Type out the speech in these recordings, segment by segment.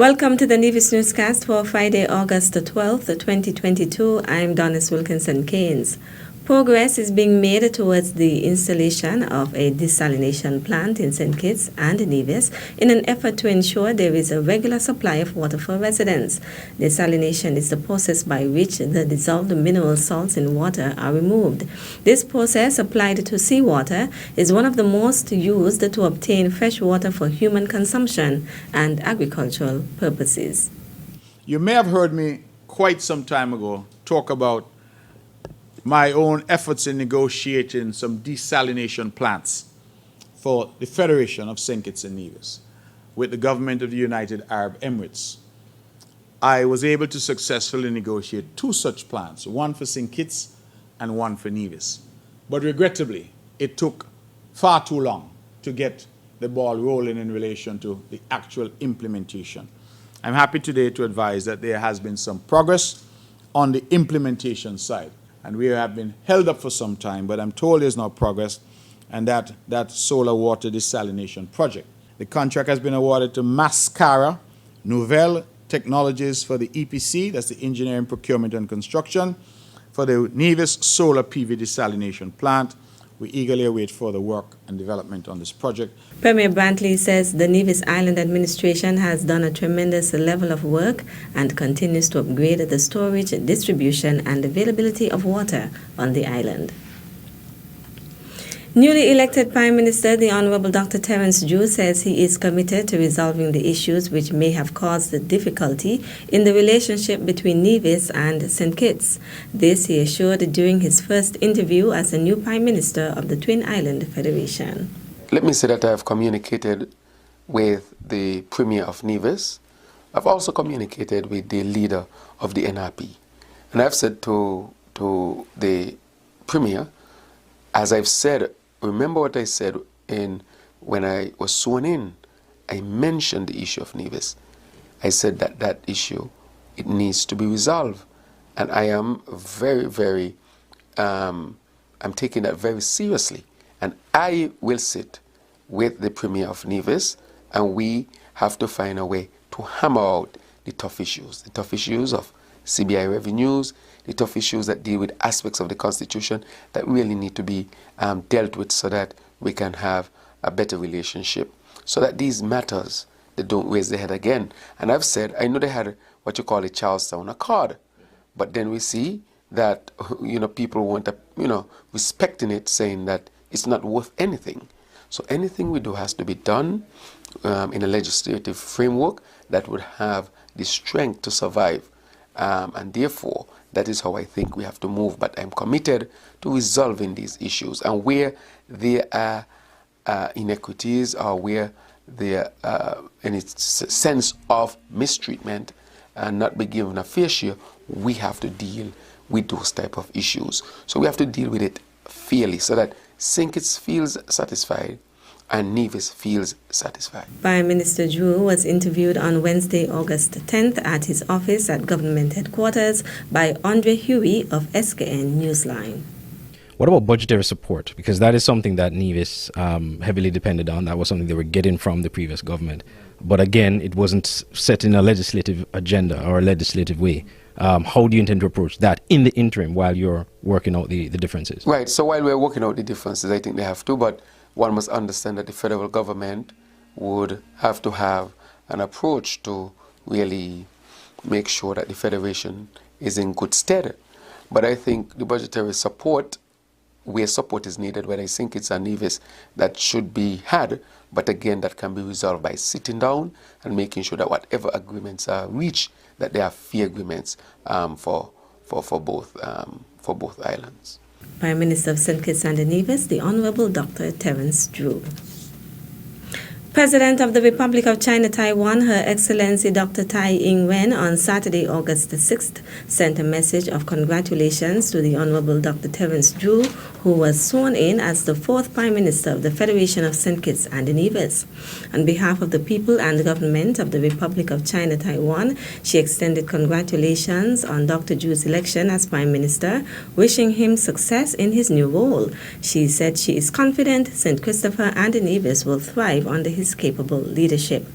Welcome to the Nevis Newscast for Friday, August the 12th, 2022. I'm Donis Wilkinson Keynes. Progress is being made towards the installation of a desalination plant in St. Kitts and Nevis in an effort to ensure there is a regular supply of water for residents. Desalination is the process by which the dissolved mineral salts in water are removed. This process, applied to seawater, is one of the most used to obtain fresh water for human consumption and agricultural purposes. You may have heard me quite some time ago talk about my own efforts in negotiating some desalination plants for the Federation of St. Kitts and Nevis with the government of the United Arab Emirates. I was able to successfully negotiate two such plants, one for St. Kitts and one for Nevis. But regrettably, it took far too long to get the ball rolling in relation to the actual implementation. I'm happy today to advise that there has been some progress on the implementation side. And we have been held up for some time, but I'm told there's now progress, and that solar water desalination project. The contract has been awarded to Mascara Nouvelle Technologies for the EPC, that's the Engineering, Procurement and Construction, for the Nevis Solar PV Desalination Plant. We eagerly await further work and development on this project. Premier Brantley says the Nevis Island administration has done a tremendous level of work and continues to upgrade the storage, distribution and availability of water on the island. Newly elected Prime Minister, the Honorable Dr. Terence Drew, says he is committed to resolving the issues which may have caused the difficulty in the relationship between Nevis and St. Kitts. This he assured during his first interview as the new Prime Minister of the Twin Island Federation. Let me say that I have communicated with the Premier of Nevis. I've also communicated with the leader of the NRP. And I've said to the Premier, as I've said, remember what I said when I was sworn in, I mentioned the issue of Nevis. I said that issue, it needs to be resolved. And I am I'm taking that very seriously. And I will sit with the Premier of Nevis, and we have to find a way to hammer out the tough issues of CBI revenues, the tough issues that deal with aspects of the Constitution that really need to be dealt with so that we can have a better relationship, so that these matters, they don't raise their head again. And I've said, I know they had what you call a Charlestown Accord, but then we see that, people weren't, respecting it, saying that it's not worth anything. So anything we do has to be done in a legislative framework that would have the strength to survive. And therefore, that is how I think we have to move. But I'm committed to resolving these issues. And where there are inequities or where there are any sense of mistreatment and not be given a fair share, we have to deal with those type of issues. So we have to deal with it fairly so that St. Kitts feels satisfied and Nevis feels satisfied. Prime Minister Drew was interviewed on Wednesday, August 10th at his office at government headquarters by Andre Huey of SKN Newsline. What about budgetary support? Because that is something that Nevis heavily depended on. That was something they were getting from the previous government. But again, it wasn't set in a legislative agenda or a legislative way. How do you intend to approach that in the interim while you're working out the differences? Right, so while we're working out the differences, I think they have to, but one must understand that the federal government would have to have an approach to really make sure that the federation is in good stead. But I think the budgetary support, where support is needed, whether I think it's a Nevis, that should be had, but again, that can be resolved by sitting down and making sure that whatever agreements are reached, that they are fair agreements for both islands. Prime Minister of St. Kitts and Nevis, the Honorable Dr. Terence Drew. President of the Republic of China Taiwan, Her Excellency Dr. Tai Ing-wen, on Saturday, August the 6th, sent a message of congratulations to the Honorable Dr. Terence Drew, who was sworn in as the fourth Prime Minister of the Federation of St. Kitts and Nevis. On behalf of the people and government of the Republic of China Taiwan, she extended congratulations on Dr. Drew's election as Prime Minister, wishing him success in his new role. She said she is confident St. Christopher and Nevis will thrive under his capable leadership.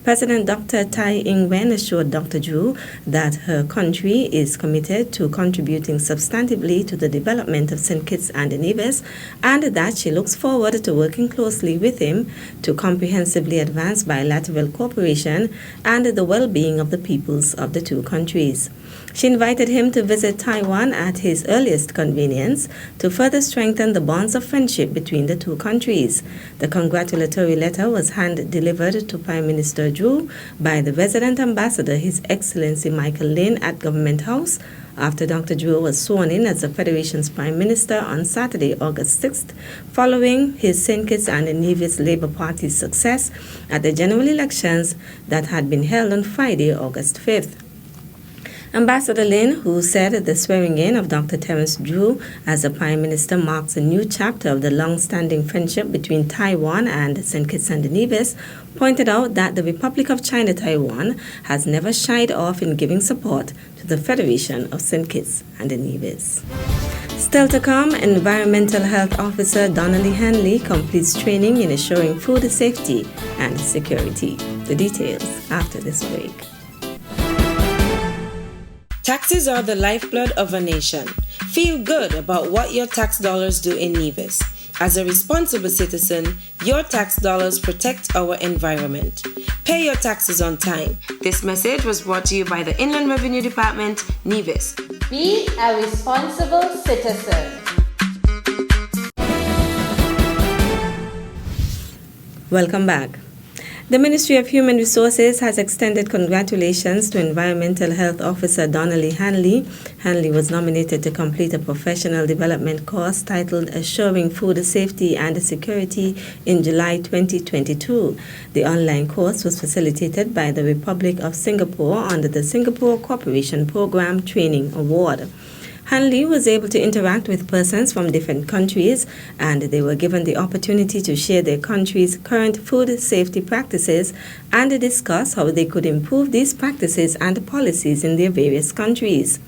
President Dr. Tai Ing-wen assured Dr. Drew that her country is committed to contributing substantively to the development of St. Kitts and Nevis, and that she looks forward to working closely with him to comprehensively advance bilateral cooperation and the well-being of the peoples of the two countries. She invited him to visit Taiwan at his earliest convenience to further strengthen the bonds of friendship between the two countries. The congratulatory letter was hand-delivered to Prime Minister Drew by the resident ambassador, His Excellency Michael Lin, at Government House, after Dr. Drew was sworn in as the Federation's Prime Minister on Saturday, August 6th, following his St. Kitts and Nevis Labour Party's success at the general elections that had been held on Friday, August 5th. Ambassador Lin, who said the swearing-in of Dr. Terence Drew as the Prime Minister marks a new chapter of the long-standing friendship between Taiwan and St. Kitts and Nevis, pointed out that the Republic of China Taiwan has never shied off in giving support to the Federation of St. Kitts and Nevis. Still to come, Environmental Health Officer Donnelly Hanley completes training in assuring food safety and security. The details after this break. Taxes are the lifeblood of a nation. Feel good about what your tax dollars do in Nevis. As a responsible citizen, your tax dollars protect our environment. Pay your taxes on time. This message was brought to you by the Inland Revenue Department, Nevis. Be a responsible citizen. Welcome back. The Ministry of Human Resources has extended congratulations to Environmental Health Officer Donnelly Hanley. Hanley was nominated to complete a professional development course titled Assuring Food Safety and Security in July 2022. The online course was facilitated by the Republic of Singapore under the Singapore Cooperation Program Training Award. Hanley was able to interact with persons from different countries, and they were given the opportunity to share their country's current food safety practices and discuss how they could improve these practices and policies in their various countries.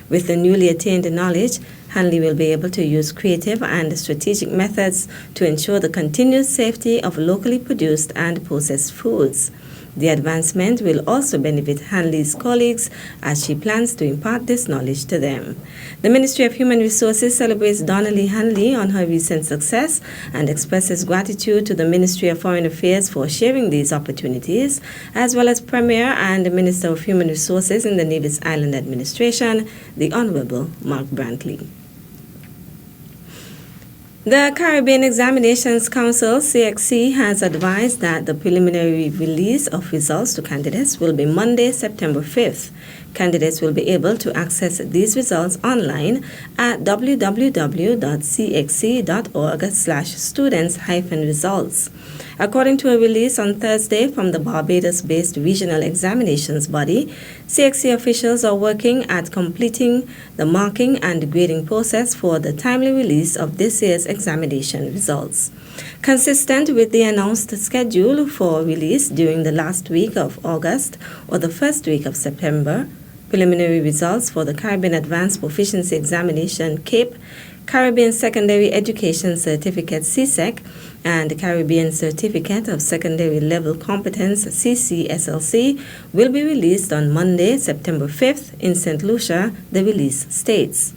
With the newly attained knowledge, Hanley will be able to use creative and strategic methods to ensure the continuous safety of locally produced and processed foods. The advancement will also benefit Hanley's colleagues as she plans to impart this knowledge to them. The Ministry of Human Resources celebrates Donnelly Hanley on her recent success and expresses gratitude to the Ministry of Foreign Affairs for sharing these opportunities, as well as Premier and Minister of Human Resources in the Nevis Island Administration, the Honorable Mark Brantley. The Caribbean Examinations Council, CXC, has advised that the preliminary release of results to candidates will be Monday, September 5th. Candidates will be able to access these results online at www.cxc.org/students-results. According to a release on Thursday from the Barbados-based regional examinations body, CXC officials are working at completing the marking and grading process for the timely release of this year's examination results. Consistent with the announced schedule for release during the last week of August or the first week of September, preliminary results for the Caribbean Advanced Proficiency Examination (CAPE), Caribbean Secondary Education Certificate (CSEC), and Caribbean Certificate of Secondary Level Competence (CCSLC) will be released on Monday, September 5th in St. Lucia, the release states.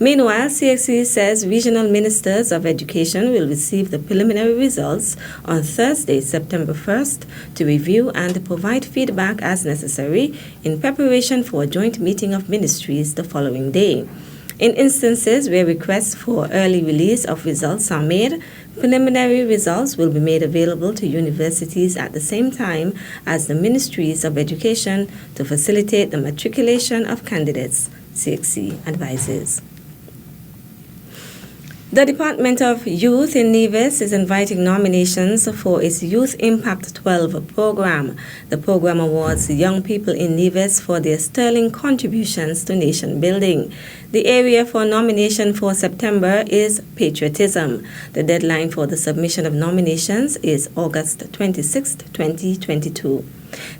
Meanwhile, CXC says regional ministers of education will receive the preliminary results on Thursday, September 1st, to review and provide feedback as necessary in preparation for a joint meeting of ministries the following day. In instances where requests for early release of results are made, preliminary results will be made available to universities at the same time as the ministries of education to facilitate the matriculation of candidates, CXC advises. The Department of Youth in Nevis is inviting nominations for its Youth Impact 12 program. The program awards young people in Nevis for their sterling contributions to nation building. The area for nomination for September is patriotism. The deadline for the submission of nominations is August 26, 2022.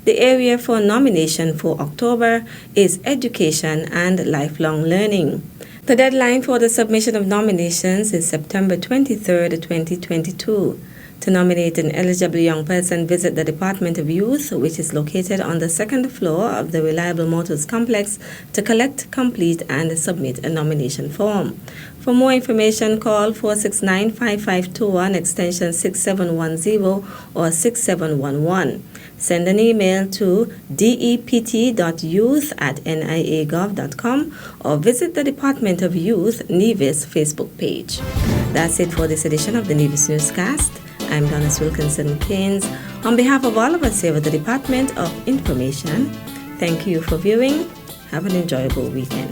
The area for nomination for October is education and lifelong learning. The deadline for the submission of nominations is September 23, 2022. To nominate an eligible young person, visit the Department of Youth, which is located on the second floor of the Reliable Motors Complex, to collect, complete, and submit a nomination form. For more information, call 469-5521, extension 6710 or 6711. Send an email to dept.youth@niagov.com or visit the Department of Youth Nevis Facebook page. That's it for this edition of the Nevis Newscast. I'm Donna Wilkinson Keynes. On behalf of all of us here at the Department of Information, thank you for viewing. Have an enjoyable weekend.